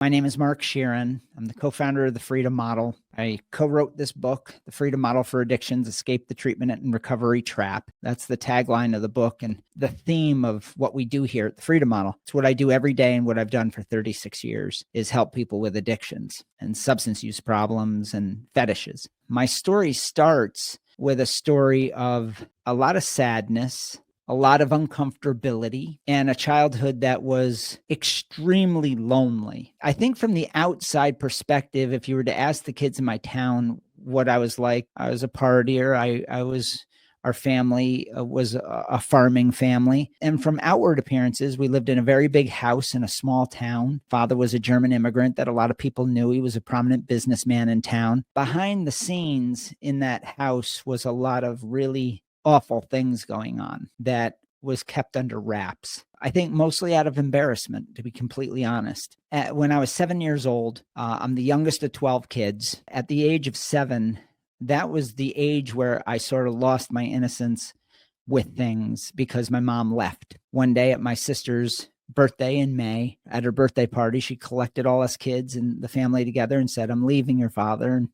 My name is Mark Sheeran. I'm the co-founder of the Freedom Model. I co-wrote this book, The Freedom Model for Addictions, Escape the Treatment and Recovery Trap. That's the tagline of the book and the theme of what we do here at the Freedom Model. It's what I do every day and what I've done for 36 years is help people with addictions and substance use problems and fetishes. My story starts with a story of a lot of sadness, a lot of uncomfortability, and a childhood that was extremely lonely. I think from the outside perspective, if you were to ask the kids in my town what I was like, I was a partier. Our family was a farming family. And from outward appearances, we lived in a very big house in a small town. Father was a German immigrant that a lot of people knew. He was a prominent businessman in town. Behind the scenes in that house was a lot of really awful things going on that was kept under wraps. I think mostly out of embarrassment, to be completely honest. When I was 7 years old, I'm the youngest of 12 kids. At the age of 7, that was the age where I sort of lost my innocence with things because my mom left. One day at my sister's birthday in May, at her birthday party, she collected all us kids and the family together and said, "I'm leaving your father." And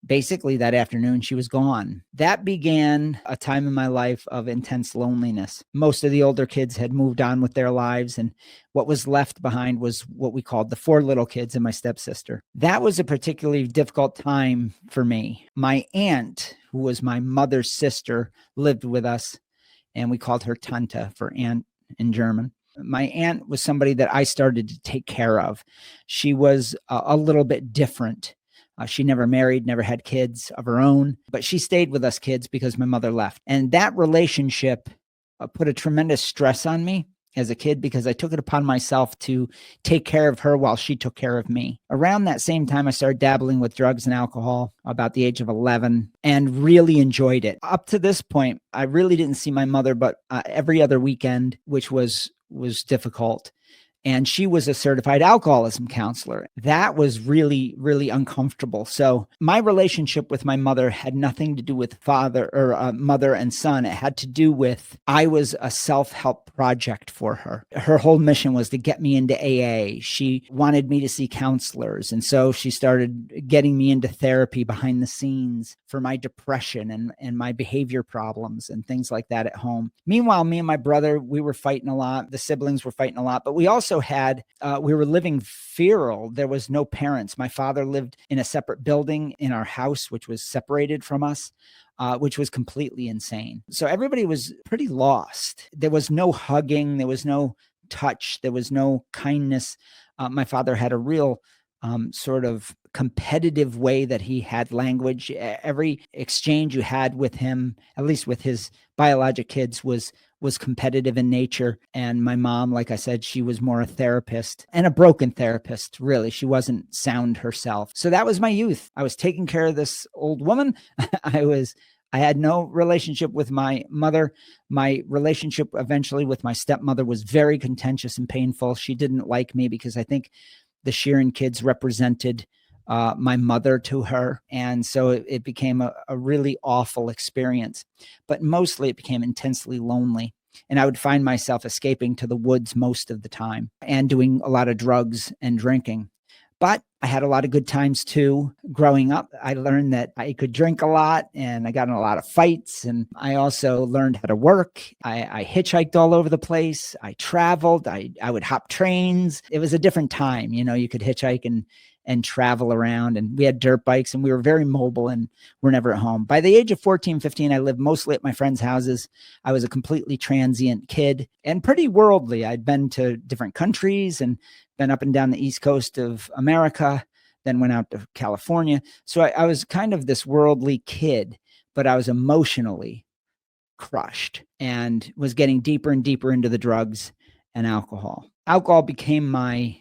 basically that afternoon, she was gone. That began a time in my life of intense loneliness. Most of the older kids had moved on with their lives, and what was left behind was what we called the 4 little kids and my stepsister. That was a particularly difficult time for me. My aunt, who was my mother's sister, lived with us, and we called her Tante for aunt in German. My aunt was somebody that I started to take care of. She was a little bit different. She never married, never had kids of her own, but she stayed with us kids because my mother left. And that relationship put a tremendous stress on me as a kid because I took it upon myself to take care of her while she took care of me. Around that same time, I started dabbling with drugs and alcohol about the age of 11 and really enjoyed it. Up to this point, I really didn't see my mother, but every other weekend, which was difficult. And she was a certified alcoholism counselor. That was really, really uncomfortable. So my relationship with my mother had nothing to do with father or mother and son. It had to do with I was a self-help project for her. Her whole mission was to get me into AA. She wanted me to see counselors. And so she started getting me into therapy behind the scenes for my depression and my behavior problems and things like that at home. Meanwhile, me and my brother, we were fighting a lot. The siblings were fighting a lot, but we also we were living feral. There was no parents. My father lived in a separate building in our house, which was separated from us, which was completely insane. So everybody was pretty lost. There was no hugging. There was no touch. There was no kindness. My father had a real sort of competitive way that he had language. Every exchange you had with him, at least with his biologic kids, was competitive in nature. And my mom, like I said, she was more a therapist and a broken therapist, really. She wasn't sound herself. So that was my youth. I was taking care of this old woman. I had no relationship with my mother. My relationship eventually with my stepmother was very contentious and painful. She didn't like me because I think the Sheeran kids represented my mother to her. And so it became a really awful experience. But mostly it became intensely lonely. And I would find myself escaping to the woods most of the time and doing a lot of drugs and drinking. But I had a lot of good times too. Growing up, I learned that I could drink a lot and I got in a lot of fights. And I also learned how to work. I hitchhiked all over the place. I traveled. I would hop trains. It was a different time. You know, you could hitchhike and travel around, and we had dirt bikes and we were very mobile and we're never at home. By the age of 14, 15, I lived mostly at my friends' houses. I was a completely transient kid and pretty worldly. I'd been to different countries and been up and down the East Coast of America, then went out to California. So I was kind of this worldly kid, but I was emotionally crushed and was getting deeper and deeper into the drugs and alcohol. Alcohol became my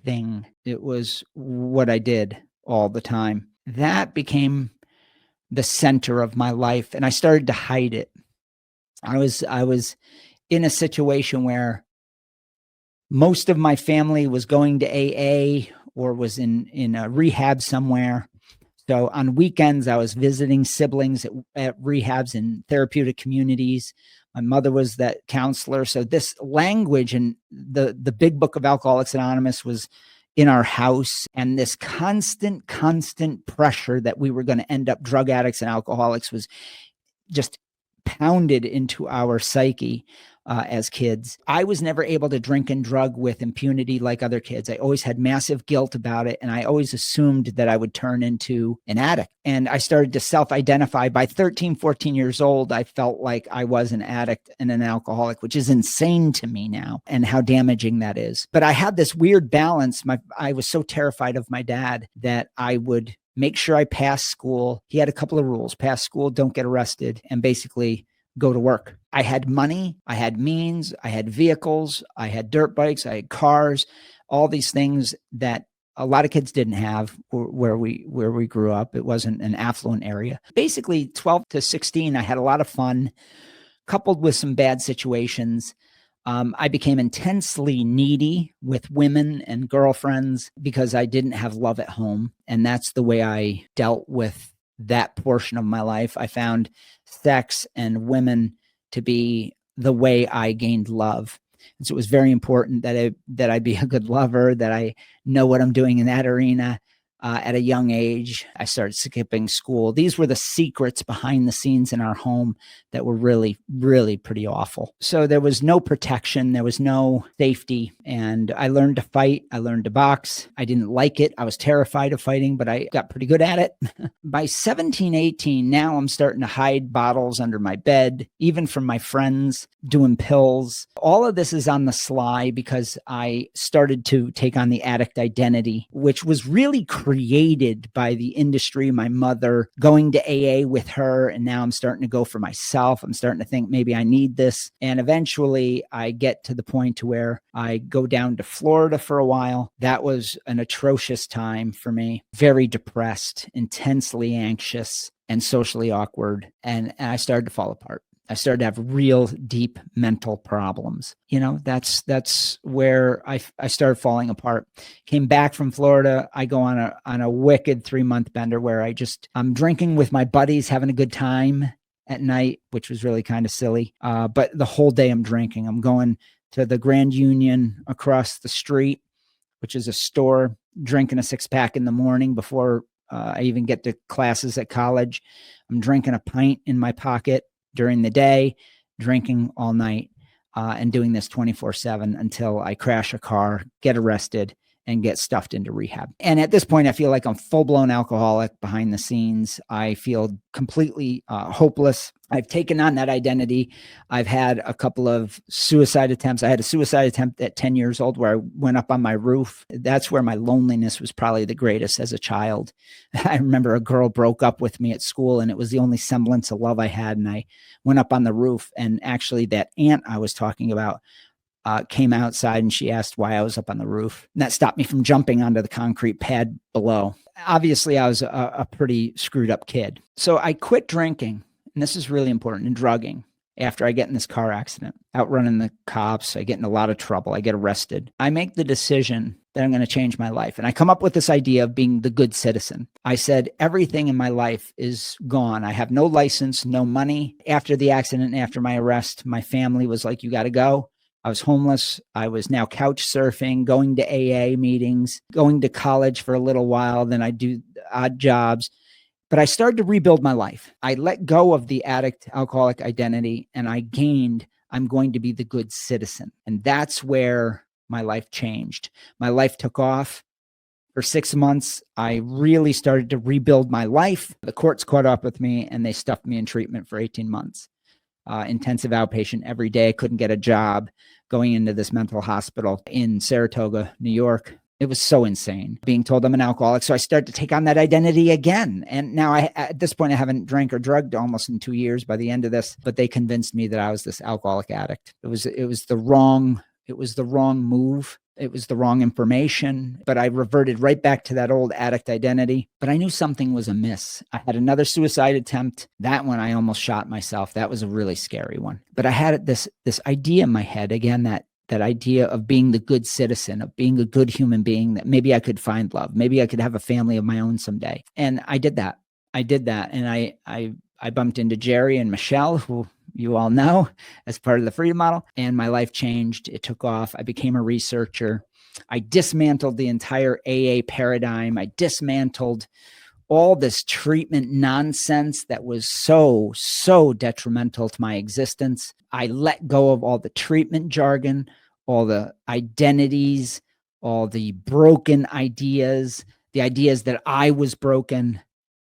thing. It was what I did all the time. That became the center of my life, and I started to hide it. I was in a situation where most of my family was going to AA or was in a rehab somewhere. So on weekends, I was visiting siblings at rehabs and therapeutic communities. My mother was that counselor. So this language and the big book of Alcoholics Anonymous was, in our house, and this constant pressure that we were going to end up drug addicts and alcoholics was just pounded into our psyche as kids. I was never able to drink and drug with impunity like other kids. I always had massive guilt about it, and I always assumed that I would turn into an addict. And I started to self-identify. By 13, 14 years old, I felt like I was an addict and an alcoholic, which is insane to me now, and how damaging that is. But I had this weird balance. I was so terrified of my dad that I would make sure I passed school. He had a couple of rules: pass school, don't get arrested, and basically go to work. I had money, I had means, I had vehicles, I had dirt bikes, I had cars, all these things that a lot of kids didn't have where we grew up. It wasn't an affluent area. Basically, 12 to 16, I had a lot of fun, coupled with some bad situations. I became intensely needy with women and girlfriends because I didn't have love at home. And that's the way I dealt with that portion of my life. I found sex and women to be the way I gained love. And so it was very important that I be a good lover, that I know what I'm doing in that arena. At a young age, I started skipping school. These were the secrets behind the scenes in our home that were really, really pretty awful. So there was no protection. There was no safety. And I learned to fight. I learned to box. I didn't like it. I was terrified of fighting, but I got pretty good at it. By 17, 18, now I'm starting to hide bottles under my bed, even from my friends, doing pills. All of this is on the sly because I started to take on the addict identity, which was really created by the industry, my mother, going to AA with her. And now I'm starting to go for myself. I'm starting to think maybe I need this. And eventually I get to the point to where I go down to Florida for a while. That was an atrocious time for me. Very depressed, intensely anxious, and socially awkward. And I started to fall apart. I started to have real deep mental problems. That's where I started falling apart. Came back from Florida. I go on a wicked 3-month bender where I'm drinking with my buddies, having a good time at night, which was really kind of silly. But the whole day I'm drinking. I'm going to the Grand Union across the street, which is a store, drinking a 6-pack in the morning before I even get to classes at college. I'm drinking a pint in my pocket during the day, drinking all night, and doing this 24/7 until I crash a car, get arrested, and get stuffed into rehab. And at this point, I feel like I'm full-blown alcoholic behind the scenes. I feel completely hopeless. I've taken on that identity. I've had a couple of suicide attempts. I had a suicide attempt at 10 years old where I went up on my roof. That's where my loneliness was probably the greatest as a child. I remember a girl broke up with me at school, and it was the only semblance of love I had. And I went up on the roof, and actually that aunt I was talking about came outside, and she asked why I was up on the roof. And that stopped me from jumping onto the concrete pad below. Obviously, I was a pretty screwed up kid. So I quit drinking, and this is really important, and drugging after I get in this car accident, outrunning the cops. I get in a lot of trouble. I get arrested. I make the decision that I'm going to change my life. And I come up with this idea of being the good citizen. I said, everything in my life is gone. I have no license, no money. After the accident, after my arrest, my family was like, you got to go. I was homeless. I was now couch surfing, going to AA meetings, going to college for a little while. Then I do odd jobs. But I started to rebuild my life. I let go of the addict alcoholic identity, and I gained, I'm going to be the good citizen. And that's where my life changed. My life took off. For 6 months, I really started to rebuild my life. The courts caught up with me, and they stuffed me in treatment for 18 months. Intensive outpatient every day. Couldn't get a job, going into this mental hospital in Saratoga, New York. It was so insane being told I'm an alcoholic. So I started to take on that identity again. And now at this point, I haven't drank or drugged almost in 2 years by the end of this, but they convinced me that I was this alcoholic addict. It was the wrong move. It was the wrong information, but I reverted right back to that old addict identity. But I knew something was amiss. I had another suicide attempt. That one, I almost shot myself. That was a really scary one. But I had this idea in my head, again, that idea of being the good citizen, of being a good human being, that maybe I could find love. Maybe I could have a family of my own someday. And I did that. And I bumped into Jerry and Michelle, who you all know, as part of the Freedom Model. And my life changed. It took off. I became a researcher. I dismantled the entire AA paradigm. I dismantled all this treatment nonsense that was so detrimental to my existence. I let go of all the treatment jargon, all the identities, all the broken ideas, the ideas that I was broken,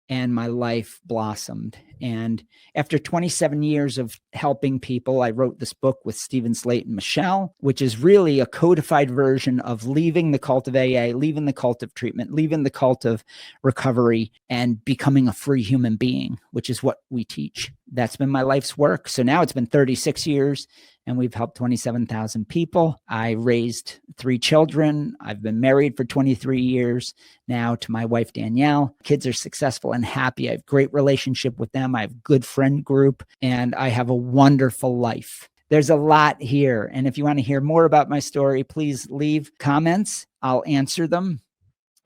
and my life blossomed. And after 27 years of helping people, I wrote this book with Stephen Slate and Michelle, which is really a codified version of leaving the cult of AA, leaving the cult of treatment, leaving the cult of recovery, and becoming a free human being, which is what we teach. That's been my life's work. So now it's been 36 years and we've helped 27,000 people. I raised 3 children. I've been married for 23 years now to my wife, Danielle. Kids are successful and happy. I have great relationship with them. I have good friend group, and I have a wonderful life. There's a lot here. And if you want to hear more about my story, please leave comments. I'll answer them.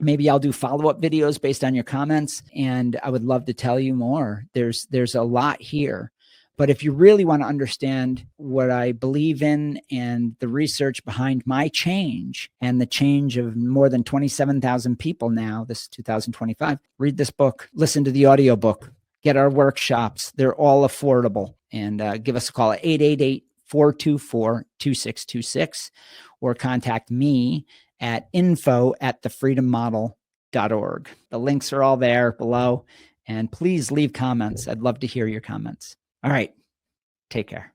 Maybe I'll do follow-up videos based on your comments, and I would love to tell you more. There's a lot here. But if you really want to understand what I believe in and the research behind my change and the change of more than 27,000 people now, this is 2025, read this book, listen to the audiobook, get our workshops. They're all affordable. And give us a call at 888-424-2626 or contact me at info@thefreedommodel.org. The links are all there below. And please leave comments. I'd love to hear your comments. All right. Take care.